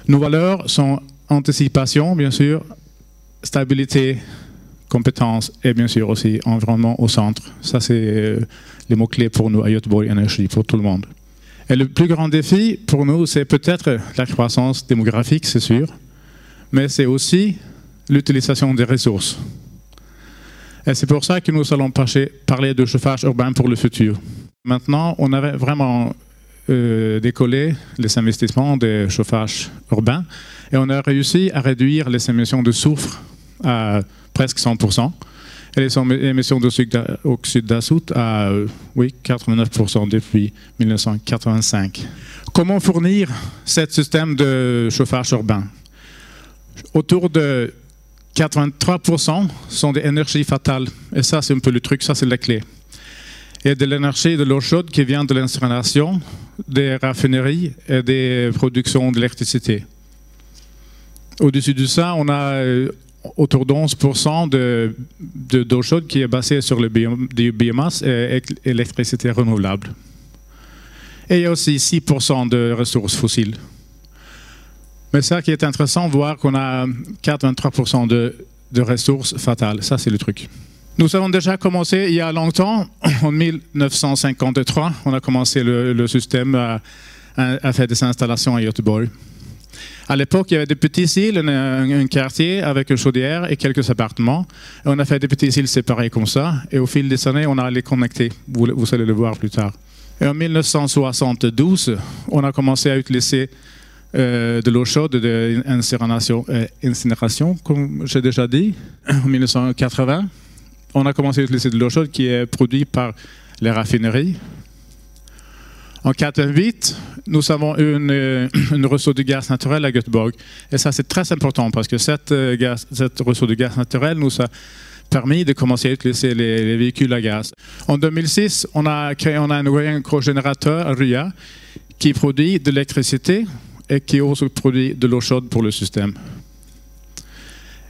Nos valeurs sont anticipation, bien sûr, stabilité, compétence et bien sûr aussi environnement au centre. Ça, c'est les mots-clés pour nous à Göteborg Energi, pour tout le monde. Et le plus grand défi pour nous, c'est peut-être la croissance démographique, c'est sûr, mais c'est aussi l'utilisation des ressources. Et c'est pour ça que nous allons parler de chauffage urbain pour le futur. Maintenant, on avait vraiment décollé les investissements de chauffage urbain et on a réussi à réduire les émissions de soufre à presque 100% et les émissions d'oxyde d'azote à 89% depuis 1985. Comment fournir ce système de chauffage urbain? Autour de 83% sont des énergies fatales et ça c'est un peu le truc, ça c'est la clé. Et de l'énergie de l'eau chaude qui vient de l'incinération, des raffineries et des productions d'électricité. Au-dessus de ça, on a autour de 11% d'eau chaude qui est basée sur le biomasse et l'électricité renouvelable. Et il y a aussi 6% de ressources fossiles. Mais ça qui est intéressant, voir qu'on a 83% de ressources fatales. Ça, c'est le truc. Nous avons déjà commencé il y a longtemps, en 1953, on a commencé le système à faire des installations à Göteborg. À l'époque, il y avait des petites îles, un quartier avec une chaudière et quelques appartements. Et on a fait des petites îles séparées comme ça. Et au fil des années, on a les connectés. Vous allez le voir plus tard. Et en 1972, on a commencé à utiliser de l'eau chaude de incinération, comme j'ai déjà dit. En 1980, on a commencé à utiliser de l'eau chaude qui est produite par les raffineries. En 88, nous avons une ressource de gaz naturel à Göteborg. Et ça, c'est très important parce que cette ressource de gaz naturel nous a permis de commencer à utiliser les véhicules à gaz. En 2006, on a un gros générateur à Rya qui produit de l'électricité et qui aussi produit de l'eau chaude pour le système.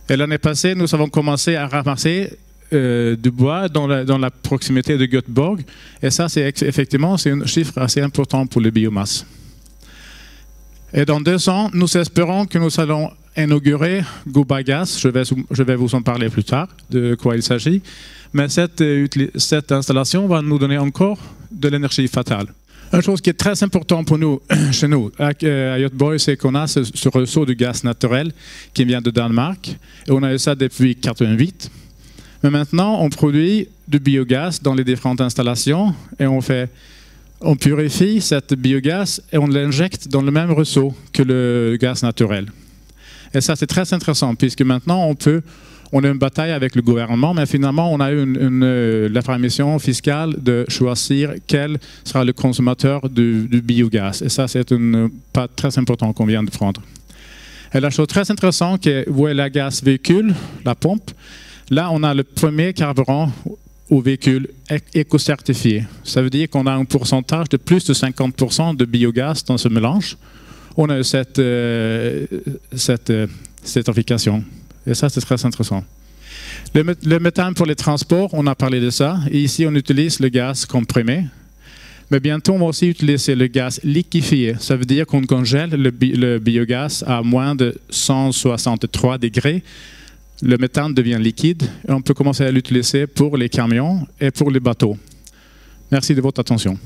Et l'année passée, nous avons commencé à ramasser du bois dans la proximité de Göteborg. Et ça, effectivement, c'est un chiffre assez important pour les biomasses. Et dans 2 ans, nous espérons que nous allons inaugurer Gubagas. Je vais vous en parler plus tard, de quoi il s'agit. Mais cette installation va nous donner encore de l'énergie fatale. Une chose qui est très importante pour nous, chez nous, à Göteborg, c'est qu'on a ce réseau de gaz naturel qui vient de Danemark. Et on a eu ça depuis 1988. Mais maintenant, on produit du biogaz dans les différentes installations et on purifie cette biogaz et on l'injecte dans le même réseau que le gaz naturel. Et ça, c'est très intéressant puisque maintenant, on a une bataille avec le gouvernement, mais finalement, on a eu la permission fiscale de choisir quel sera le consommateur du biogaz. Et ça, c'est un pas très important qu'on vient de prendre. Et la chose très intéressante, c'est que vous voyez la gaz véhicule, la pompe. Là, on a le premier carburant au véhicule éco-certifié. Ça veut dire qu'on a un pourcentage de plus de 50% de biogaz dans ce mélange. On a eu cette certification. Et ça, c'est très intéressant. Le méthane pour les transports, on a parlé de ça. Et ici, on utilise le gaz comprimé. Mais bientôt, on va aussi utiliser le gaz liquéfié. Ça veut dire qu'on congèle le biogaz à moins de 163 degrés. Le méthane devient liquide et on peut commencer à l'utiliser pour les camions et pour les bateaux. Merci de votre attention.